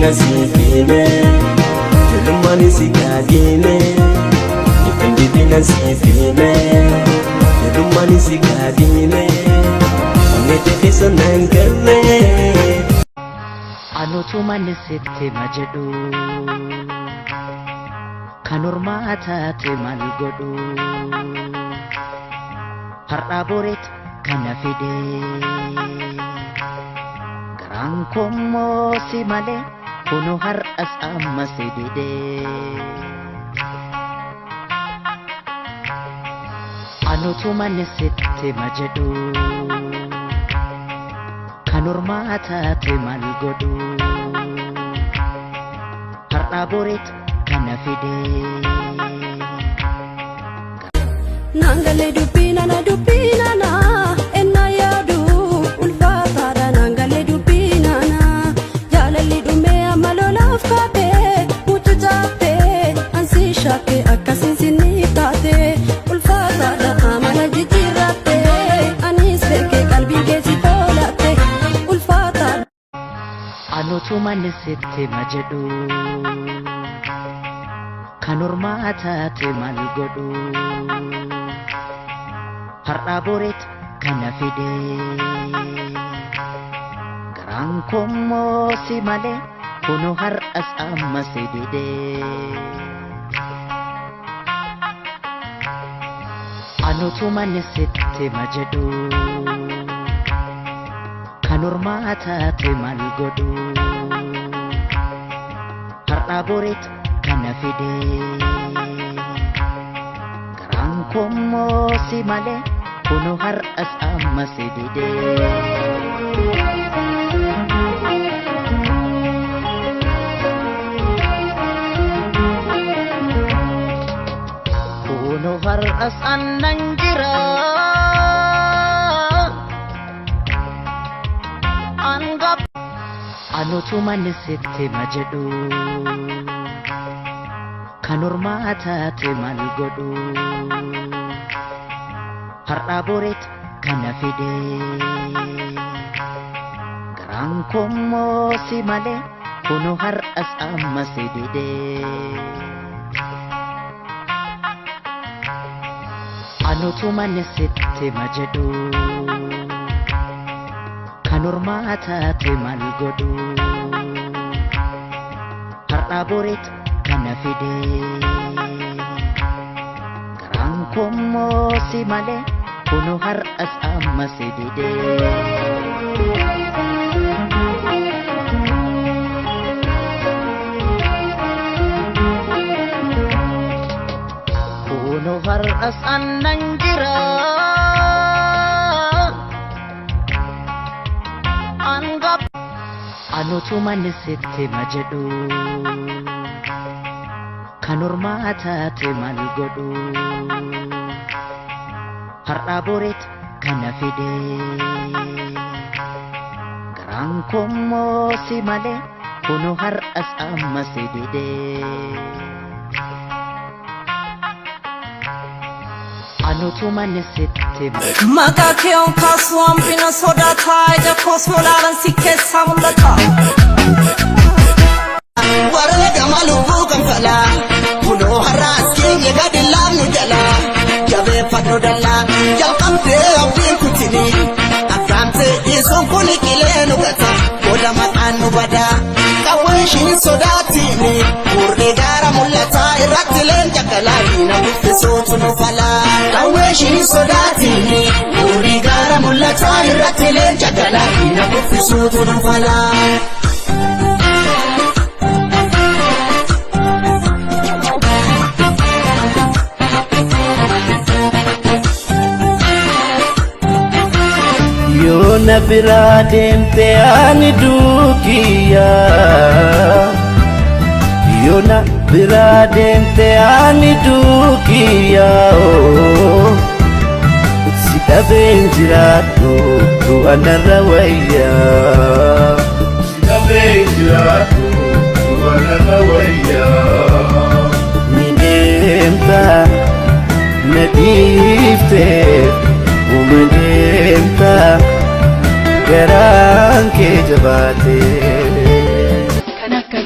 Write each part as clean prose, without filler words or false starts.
nasibine Tulumani sikadine Ifendidi nasibine Tulumani sikadine Amete kisa nangale Anutuma nisite majedu Kanurma atate malgodu Har'a boret kana fide Garaan kommoo si malee kunu har'as amma si dide Anutuma nisitti majedu Kanurma taate mal godhu Har'a boret kana fide Nangale dubina na enna yadu ulfaataadha Nangale dubina na jaalalli dhume amalolaaf kaate mucucaate ansi shaake akkasiin sinni taate ulfaataadha amala jijjiirratte anis beekee qalbiin keessa toolatte ulfaataadha Anutuma nisitti majedu Kanurma taate mal godhu Har'a boret kana fide Garaan kommoo si malee kunu har'as amma si dide Anutuma nisitti majedu Kanurma taate mal godhu Har'a boret kana fide Garaan kommoo si malee kunu har'as amma si dide Kunu har'as annan jira Angap Anutuma nisitti majedu Kanurma taate mal godhu Har'a boret kana fide Garaan kommoo si malee kunu har'as amma si dide Anutuma nisitti majedu Kanurma taate mal godhu Har'a boret kana fide Garaan kommoo si malee kunu har'as amma si dide Kunu har'as annan jira Angap Anutuma nisitti majedu Kanurma taate mal godhu Har'a boret kana fide Garaan kommoo si malee kunu har'as amma si dide Anutuma nisitti Maqaa kee kaasuun bina sodaata ija koos molaalan si keessaa mul'ata Warra gamaluu kan fala kunoo har'as keenya gadi laafnu jala jabeeffadhu dallaa jalqabdee abdiin kutini akkaamte isuun kun qilee nu gata booda maqaan nu bada qawweeshiin sodaatini murni gaara mul'ata irratti leenca kalaabii na buffisuutu nu fala qawweeshiin sodaatini murni gaara mul'ata irratti leenca kalaabii na buffisuutu nu fala Yoona biraa deemte ani duukiya Yoona biraa deemte ani duukiya Si dhabeen jiraadhu du'anarra wayya Si dhabeen jiraadhu du'anarra wayya Ni deemta na dhiifteef Umadeemta garaan kee jabaate Kan akka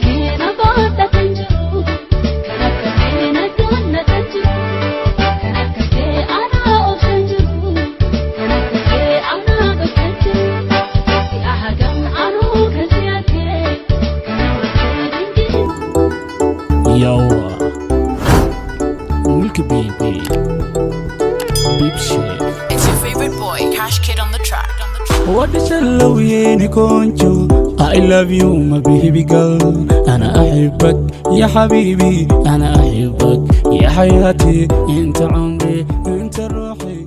شلويني كونشو I love you my baby girl أنا أحبك يا حبيبي أنا أحبك يا حياتي أنت عمري أنت روحي